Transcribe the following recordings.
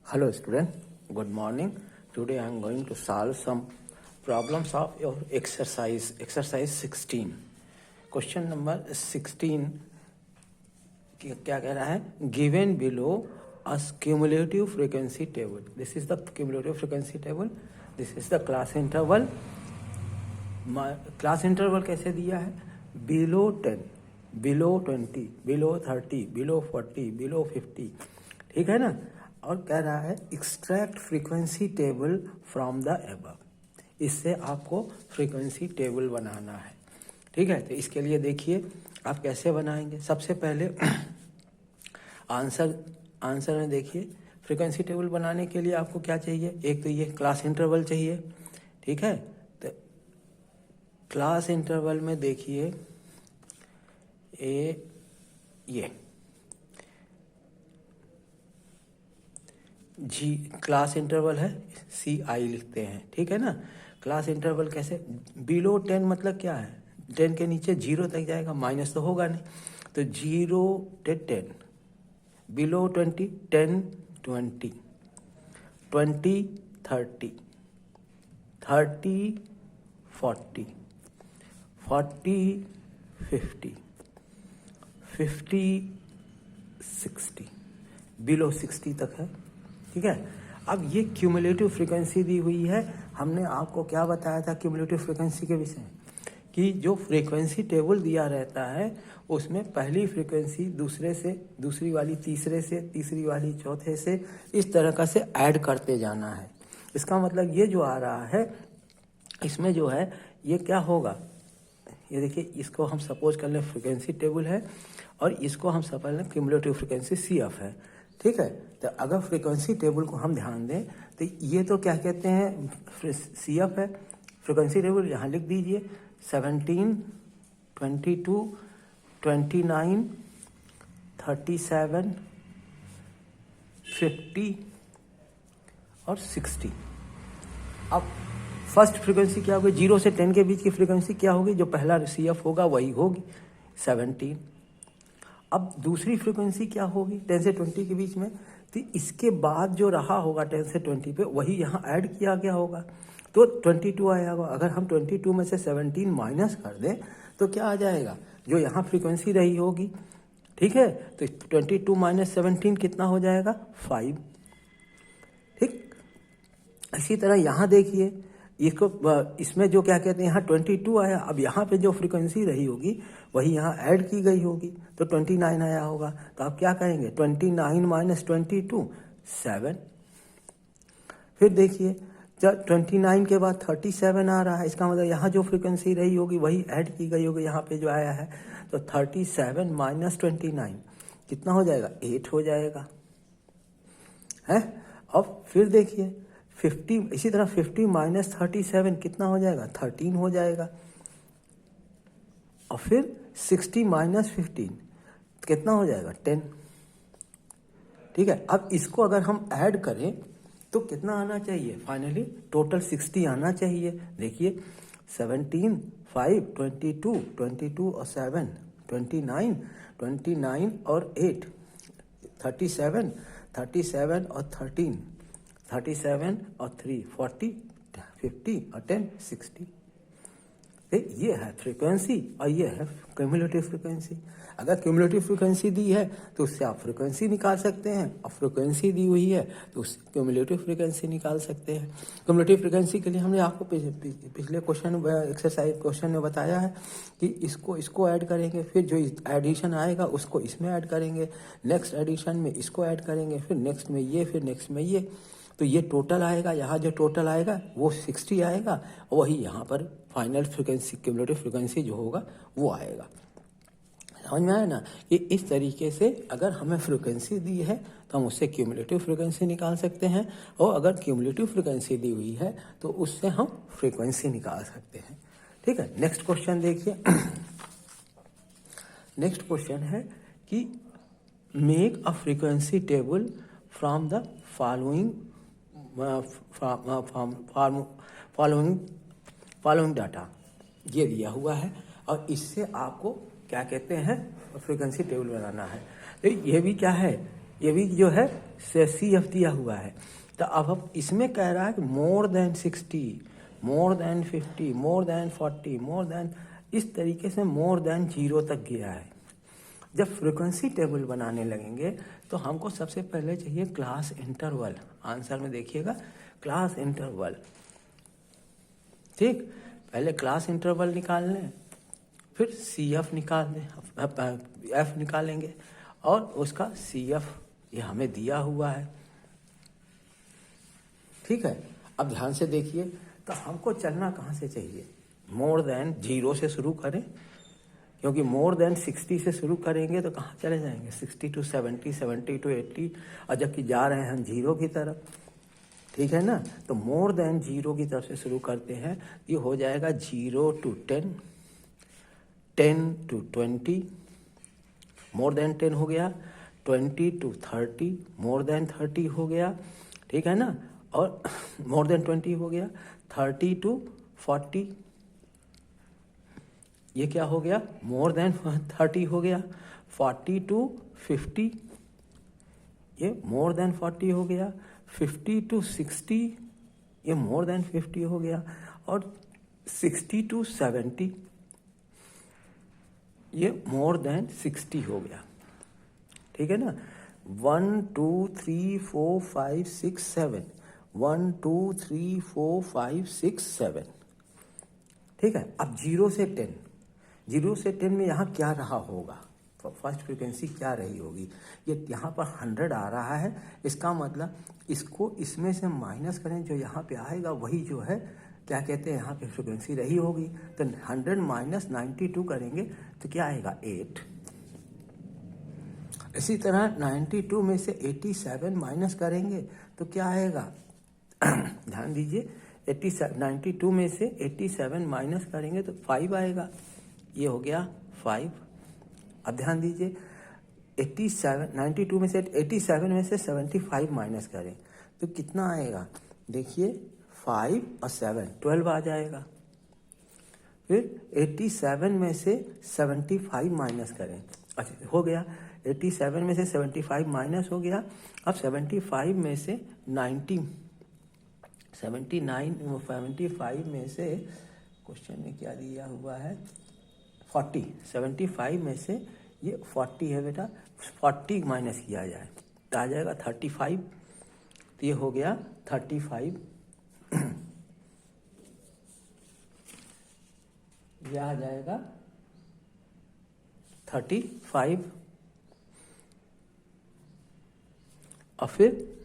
Hello student, good morning. Today I am going to solve some problems of your exercise 16. Question number 16 क्या कह रहा है? Given below a cumulative frequency table. This is the cumulative frequency table. This is the class interval. Class interval कैसे दिया है? Below 10, below 20, below 30, below 40, below 50. ठीक है ना? और कह रहा है extract frequency table from the above. इससे आपको फ्रीक्वेंसी टेबल बनाना है. ठीक है, तो इसके लिए देखिए आप कैसे बनाएंगे. सबसे पहले आंसर में देखिए फ्रीक्वेंसी टेबल बनाने के लिए आपको क्या चाहिए. एक तो ये क्लास इंटरवल चाहिए. ठीक है, तो क्लास इंटरवल में देखिए ये जी क्लास इंटरवल है, CI लिखते हैं. ठीक है ना. क्लास इंटरवल कैसे? बिलो 10 मतलब क्या है? 10 के नीचे 0 तक जाएगा, माइनस तो होगा नहीं. तो 0 से 10, बिलो 20, 10 20, 20 30, 30 40, 40 50, 50 60, बिलो 60 तक है. ठीक है. अब ये क्यूमुलेटिव फ्रीक्वेंसी दी हुई है. हमने आपको क्या बताया था क्यूमुलेटिव फ्रीक्वेंसी के विषय, कि जो फ्रीक्वेंसी टेबल दिया रहता है उसमें पहली फ्रीक्वेंसी दूसरे से, दूसरी वाली तीसरे से, तीसरी वाली चौथे से, इस तरह का से ऐड करते जाना है. इसका मतलब ये जो आ रहा है इसमें जो है ये क्या होगा, ये देखिए इसको हम सपोज कर लें फ्रीक्वेंसी टेबल है और इसको हम सपोज लें क्यूमुलेटिव फ्रीक्वेंसी CF है. ठीक है, तो अगर फ्रीक्वेंसी टेबल को हम ध्यान दें तो ये तो क्या कहते हैं CF है. फ्रीक्वेंसी टेबल यहाँ लिख दीजिए 17, 22, 29, 37, 50 और 60. अब फर्स्ट फ्रीक्वेंसी क्या होगी? 0 से 10 के बीच की फ्रीक्वेंसी क्या होगी? जो पहला CF होगा वही होगी 17. अब दूसरी फ्रीक्वेंसी क्या होगी 10 से 20 के बीच में? तो इसके बाद जो रहा होगा 10 से 20 पे वही यहाँ ऐड किया गया होगा तो 22 आया होगा. अगर हम 22 में से 17 माइनस कर दें तो क्या आ जाएगा? जो यहाँ फ्रीक्वेंसी रही होगी. ठीक है, तो 22 माइनस 17 कितना हो जाएगा? 5. ठीक. इसी तरह यहाँ देखिए इसको, इसमें जो क्या कहते हैं यहाँ 22 आया. अब यहाँ पे जो फ्रीक्वेंसी रही होगी वही यहाँ ऐड की गई होगी तो 29 आया होगा. तो आप क्या करेंगे? 29 माइनस 22 7. फिर देखिए जब 29 के बाद 37 आ रहा है, इसका मतलब यहाँ जो फ्रीक्वेंसी रही होगी वही ऐड की गई होगी यहाँ पे जो आया है. तो 37 माइनस 29 कितना हो जाएगा? 8 हो जाएगा है. अब फिर देखिए 50, इसी तरह 50 माइनस 37 कितना हो जाएगा? 13 हो जाएगा. और फिर 60 माइनस 15 कितना हो जाएगा? 10. ठीक है. अब इसको अगर हम ऐड करें तो कितना आना चाहिए? फाइनली टोटल 60 आना चाहिए. देखिए 17, 5, 22, 22 और 7, 29, 29 और 8, 37, 37 और 13, 37 और 3, 40, 50 और 10, 60. ये है फ्रीक्वेंसी और ये है क्यूमुलेटिव फ्रीक्वेंसी. अगर क्यूमुलेटिव फ्रीक्वेंसी दी है तो उससे आप फ्रीक्वेंसी निकाल सकते हैं और फ्रीक्वेंसी दी हुई है तो उससे क्यूमुलेटिव फ्रीक्वेंसी निकाल सकते हैं. क्यूमुलेटिव फ्रीक्वेंसी के लिए हमने आपको पिछले क्वेश्चन एक्सरसाइज क्वेश्चन में बताया है कि इसको ऐड करेंगे, फिर जो एडिशन आएगा उसको इसमें ऐड करेंगे, नेक्स्ट एडिशन में इसको ऐड करेंगे, फिर नेक्स्ट में ये, फिर नेक्स्ट में ये. तो ये टोटल आएगा. यहाँ जो टोटल आएगा वो 60 आएगा और वही यहाँ पर फाइनल फ्रीक्वेंसी क्यूमुलेटिव फ्रीक्वेंसी जो होगा वो आएगा. समझ में आया ना. ये इस तरीके से अगर हमें फ्रीक्वेंसी दी है तो हम उससे क्यूमुलेटिव फ्रीक्वेंसी निकाल सकते हैं और अगर क्यूमुलेटिव फ्रीक्वेंसी दी हुई है तो उससे हम फ्रीक्वेंसी निकाल सकते हैं. ठीक है. नेक्स्ट क्वेश्चन देखिए. नेक्स्ट क्वेश्चन है कि make a frequency table from the following data. ये दिया हुआ है और इससे आपको क्या कहते हैं फ्रीक्वेंसी टेबल बनाना है. तो ये भी क्या है ये भी जो है CF दिया हुआ है। तो अब इसमें कह रहा है कि more than 60, more than 50, more than 40, more than, इस तरीके से मोर देन 0 तक गया है। जब फ्रीक्वेंसी टेबल बनाने लगेंगे तो हमको सबसे पहले चाहिए क्लास इंटरवल। आंसर में देखिएगा क्लास इंटरवल, ठीक। पहले क्लास इंटरवल निकाल लें, फिर CF निकाल दें, F निकालेंगे और उसका CF ये हमें दिया हुआ है, ठीक है। अब ध्यान से देखिए, तो हमको चलना कहाँ से चाहिए? मोर देन 0 से शुरू करें, क्योंकि मोर देन 60 से शुरू करेंगे तो कहाँ चले जाएंगे? 60 to 70, 70 to 80, और जबकि जा रहे हैं हम 0 की तरफ, ठीक है ना। तो मोर देन 0 की तरफ से शुरू करते हैं, ये हो जाएगा 0 to 10, 10 to 20, मोर देन 10 हो गया, 20 to 30, मोर देन 30 हो गया, ठीक है ना। और मोर देन 20 हो गया, 30 to 40, ये क्या हो गया? मोर देन 30 हो गया, 40 to 50, ये मोर देन 40 हो गया, 50 to 60, ये मोर देन 50 हो गया, और 60 to 70, ये मोर देन 60 हो गया, ठीक है ना। 1 2 3 4 5 6 7, 1 2 3 4 5 6 7, ठीक है। अब 0 से 10, 0 से 10 में यहाँ क्या रहा होगा? फर्स्ट फ्रीक्वेंसी क्या रही होगी? ये यहाँ पर 100 आ रहा है, इसका मतलब इसको इसमें से माइनस करें, जो यहाँ पे आएगा वही जो है क्या कहते हैं यहाँ पे फ्रीक्वेंसी रही होगी। तो 100 माइनस 92 करेंगे तो क्या आएगा? 8। इसी तरह 92 में से 87 माइनस करेंगे तो क्या आएगा? ध्यान दीजिए, 92 में से 87 माइनस करेंगे तो 5 आएगा, ये हो गया 5। अब ध्यान दीजिए, 92 में से 87 में से 75 माइनस करें तो कितना आएगा? देखिए 5 और 7, 12 आ जाएगा। फिर 87 में से 75 माइनस करें, अच्छा हो गया, 87 में से 75 माइनस हो गया। अब 75 में से 75 में से क्वेश्चन में क्या दिया हुआ है? 40, 75 में से ये 40 है बेटा, 40 माइनस किया जाए तो आ जाएगा 35, तो ये हो गया 35, ये आ जाएगा 35। और फिर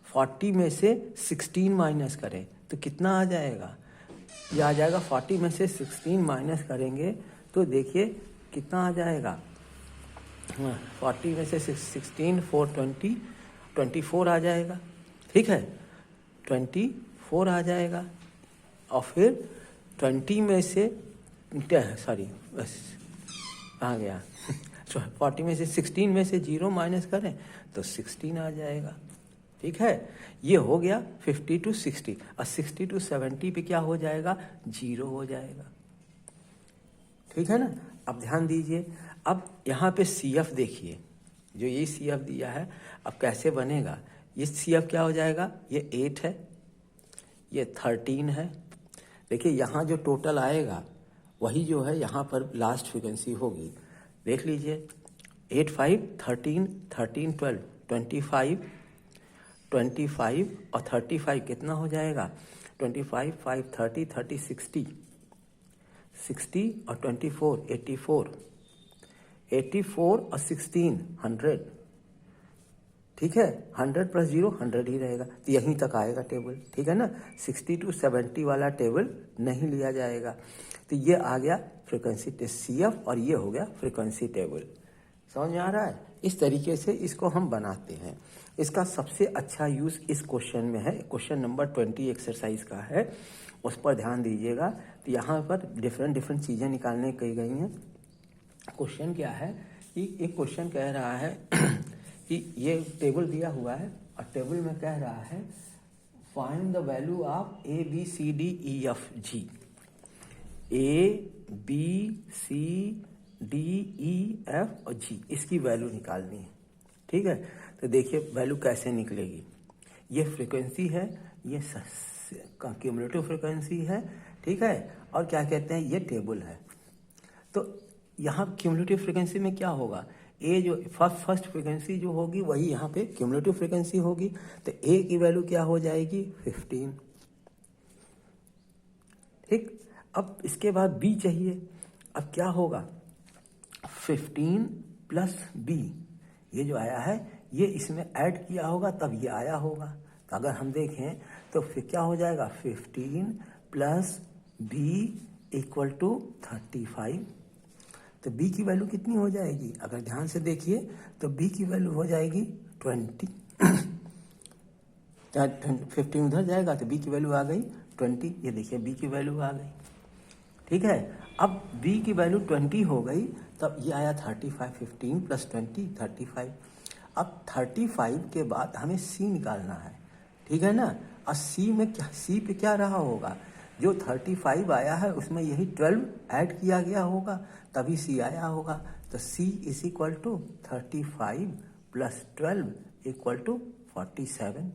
40 में से 16 माइनस करें तो कितना आ जाएगा? ये आ जाएगा 40 में से 16 माइनस करेंगे तो देखिए कितना आ जाएगा? 40 में से 16, 4 20, 24 आ जाएगा, ठीक है, 24 आ जाएगा। और फिर 20 में से सॉरी बस आ गया 40 में से 16 में से 0 माइनस करें तो 16 आ जाएगा, ठीक है। ये हो गया 50 to 60, और 60 to 70 पे क्या हो जाएगा? 0 हो जाएगा, ठीक है ना। अब ध्यान दीजिए, अब यहाँ पे CF देखिए, जो ये CF दिया है, अब कैसे बनेगा? ये CF क्या हो जाएगा? ये 8 है, ये 13 है। देखिए यहाँ जो टोटल आएगा वही जो है यहाँ पर लास्ट फ्रीक्वेंसी होगी, देख लीजिए, 8 5 13 13 12 25 25 और 35 कितना हो जाएगा? 25 5 30 30 60 60 और 24 84 84 और 16 100, ठीक है। 100 प्लस 0 100 ही रहेगा, तो यहीं तक आएगा टेबल, ठीक है ना। 60 to 70 वाला टेबल नहीं लिया जाएगा। तो ये आ गया फ्रीक्वेंसी CF और ये हो गया फ्रीक्वेंसी टेबल। समझ में आ रहा है? इस तरीके से इसको हम बनाते हैं। इसका सबसे अच्छा यूज़ इस क्वेश्चन में है, क्वेश्चन नंबर 20 एक्सरसाइज का है, उस पर ध्यान दीजिएगा। तो यहाँ पर डिफरेंट चीज़ें निकालने कही गई हैं। क्वेश्चन क्या है कि एक क्वेश्चन कह रहा है कि ये टेबल दिया हुआ है और टेबल में कह रहा है find the value of ABCDEFG, ABCDEF और G, इसकी वैल्यू निकालनी है, ठीक है। तो देखिए वैल्यू कैसे निकलेगी। ये फ्रीक्वेंसी है, ये क्यूमुलेटिव फ्रीक्वेंसी है, ठीक है, और क्या कहते हैं, ये टेबल है। तो यहाँ क्यूमुलेटिव फ्रीक्वेंसी में क्या होगा, ए जो फर्स्ट फ्रीक्वेंसी जो होगी वही यहाँ पे क्यूमुलेटिव फ्रीक्वेंसी होगी। तो ए की वैल्यू क्या हो जाएगी, 15। ठीक, अब इसके बाद बी चाहिए। अब क्या होगा, 15 प्लस बी, ये जो आया है ये इसमें ऐड किया होगा तब ये आया होगा। तो अगर हम देखें तो फिर क्या हो जाएगा, 15 प्लस बी इक्वल टू 35। तो b की वैल्यू कितनी हो जाएगी, अगर ध्यान से देखिए तो b की वैल्यू हो जाएगी 20। 15 उधर जाएगा तो b की वैल्यू आ गई 20। ये देखिए b की वैल्यू आ गई, ठीक है। अब b की वैल्यू 20 हो गई, तब ये आया 35। 15 प्लस 20 35। अब 35 के बाद हमें c निकालना है, ठीक है ना। और c में क्या, c पे क्या रहा होगा, जो 35 आया है उसमें यही 12 ऐड किया गया होगा तभी c आया होगा। तो c is equal to 35 plus 12 equal to 47।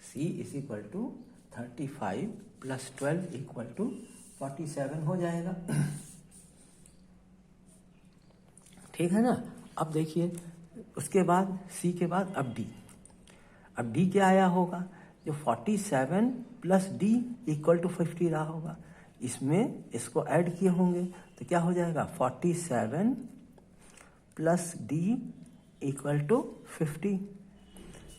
c is equal to 35 plus 12 equal to 47 हो जाएगा, ठीक है ना। अब देखिए उसके बाद c के बाद अब d। अब d क्या आया होगा, जो 47 प्लस d इक्वल टू 50 रहा होगा, इसमें इसको ऐड किए होंगे तो क्या हो जाएगा, 47 प्लस d इक्वल टू 50।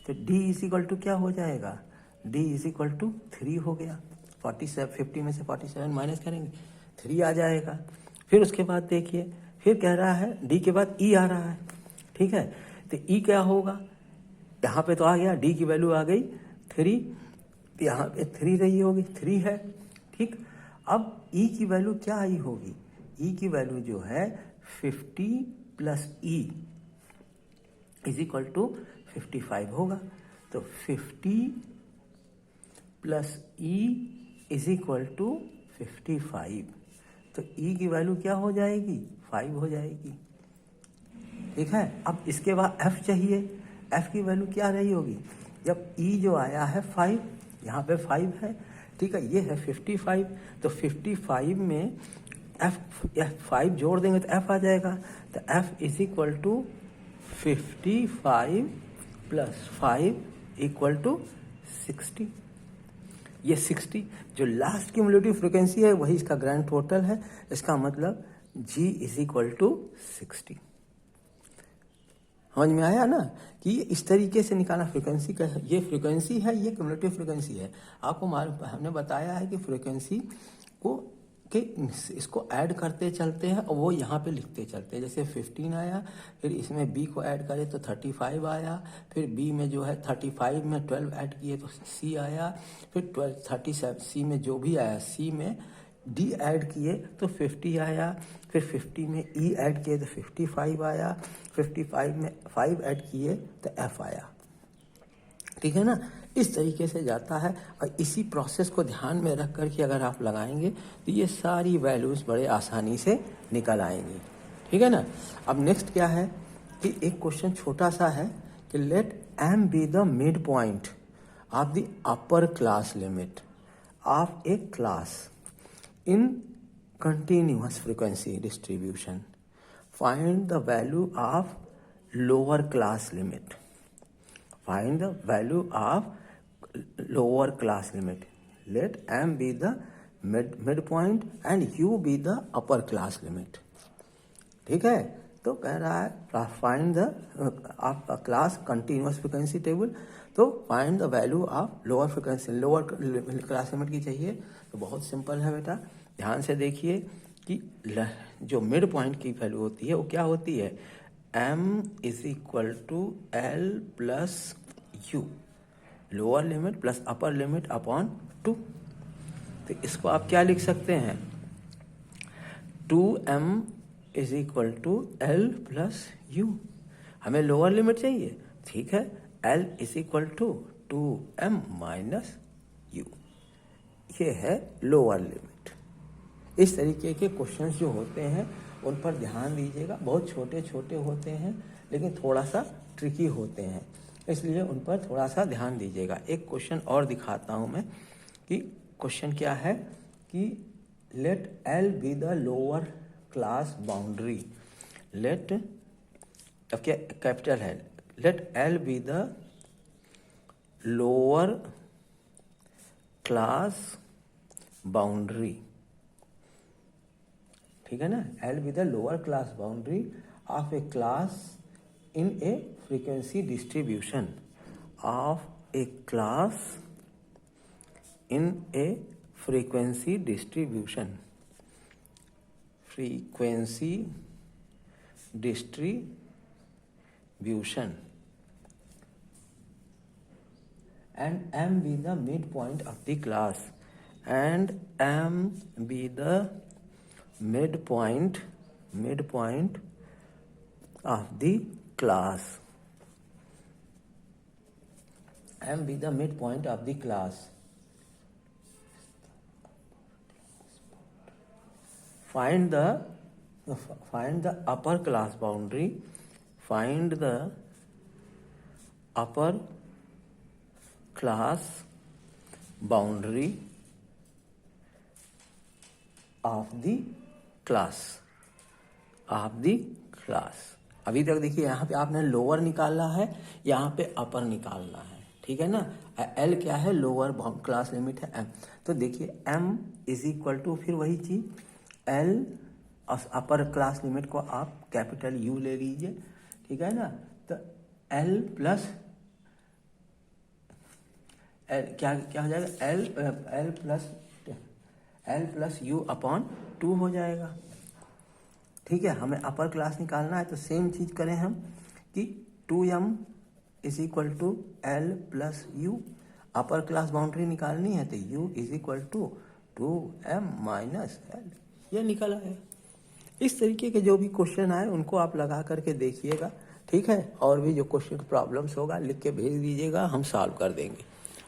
तो d इज इक्वल टू क्या हो जाएगा, d इज इक्वल टू 3 हो गया। 50 में से 47 माइनस करेंगे 3 आ जाएगा। फिर उसके बाद देखिए फिर कह रहा है d के बाद e आ रहा है, ठीक है। तो e क्या होगा, यहाँ पे तो आ गया, d की वैल्यू आ गई 3, यहाँ पे 3 रही होगी, 3 है, ठीक। अब e की वैल्यू क्या आई होगी, e की वैल्यू जो है 50 plus e is equal to 55 होगा। तो 50 plus e is equal to 55। तो e की वैल्यू क्या हो जाएगी, 5 हो जाएगी, ठीक है। अब इसके बाद f चाहिए, f की वैल्यू क्या रही होगी, जब e जो आया है 5, यहाँ पे 5 है, ठीक है, ये है 55। तो 55 में f5 जोड़ देंगे तो f आ जाएगा। तो f is equal to 55 plus 5 equal to 60। ये 60 जो लास्ट क्यूमुलेटिव फ्रीक्वेंसी है वही इसका ग्रैंड टोटल है। इसका मतलब g इज इक्वल टू 60। समझ में आया ना कि इस तरीके से निकालना फ्रीक्वेंसी का, ये फ्रीक्वेंसी है, ये क्यूमुलेटिव फ्रीक्वेंसी है। आपको मालूम, हमने बताया है कि फ्रीक्वेंसी को कि इसको ऐड करते चलते हैं और वो यहाँ पे लिखते चलते हैं। जैसे 15 आया, फिर इसमें b को ऐड करें तो 35 आया, फिर b में जो है 35 में 12 ऐड किए तो c आया, फिर 37 c में जो भी आया, c में d ऐड किए तो 50 आया, फिर 50 में e ऐड किए तो 55 आया, 55 में 5 ऐड किए तो f आया, ठीक है ना। इस तरीके से जाता है और इसी प्रोसेस को ध्यान में रख कर के अगर आप लगाएंगे तो ये सारी वैल्यूज़ बड़े आसानी से निकल आएंगी, ठीक है ना। अब नेक्स्ट क्या है कि एक क्वेश्चन छोटा सा है कि let m be the mid point of the upper class limit of a class in continuous frequency distribution. Find the value of lower class limit. Find the value of lower class limit. Let m be the midpoint and u be the upper class limit. ठीक है, तो कह रहा है find the of class continuous frequency table. तो find the value of lower frequency, lower class limit की चाहिए। तो बहुत सिंपल है बेटा, ध्यान से देखिए कि जो मिड पॉइंट की वैल्यू होती है वो क्या होती है, m is equal to L plus U, lower limit plus upper limit upon 2। तो इसको आप क्या लिख सकते हैं, 2m is equal to L plus U. हमें लोअर लिमिट चाहिए, ठीक है, l is equal to 2m minus U, ये है लोअर लिमिट। इस तरीके के क्वेश्चंस जो होते हैं उन पर ध्यान दीजिएगा, बहुत छोटे छोटे होते हैं लेकिन थोड़ा सा ट्रिकी होते हैं, इसलिए उन पर थोड़ा सा ध्यान दीजिएगा। एक क्वेश्चन और दिखाता हूँ मैं कि क्वेश्चन क्या है कि let L be the lower class boundary, let, अब क्या कैपिटल है, let L be the lower class boundary, ठीक है ना, L be the lower class boundary of a class in a frequency distribution, of a class in a frequency distribution, frequency distribution, and m be the midpoint of the class, and m be the midpoint of the class, m be the midpoint of the class. Find the upper class boundary, find the upper class boundary of the class, अभी तक देखिए यहाँ पे आपने lower निकालना है, यहाँ पे अपर निकालना है, ठीक है ना। एल क्या है, लोअर क्लास लिमिट है एम, तो देखिए एम इज इक्वल टू फिर वही चीज, एल अपर क्लास लिमिट को आप कैपिटल यू ले लीजिए, ठीक है ना। तो एल प्लस एल क्या हो जाएगा, एल प्लस यू अपॉन 2 हो जाएगा, ठीक है। हमें अपर क्लास निकालना है तो सेम चीज करें हम कि 2m is equal to L plus U, upper class boundary निकालनी है तो u is equal to 2m minus L, ये निकला है। इस तरीके के जो भी क्वेश्चन आए उनको आप लगा करके देखिएगा, ठीक है। और भी जो क्वेश्चन प्रॉब्लम्स होगा लिख के भेज दीजिएगा, हम सॉल्व कर देंगे।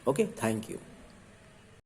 Okay, thank you.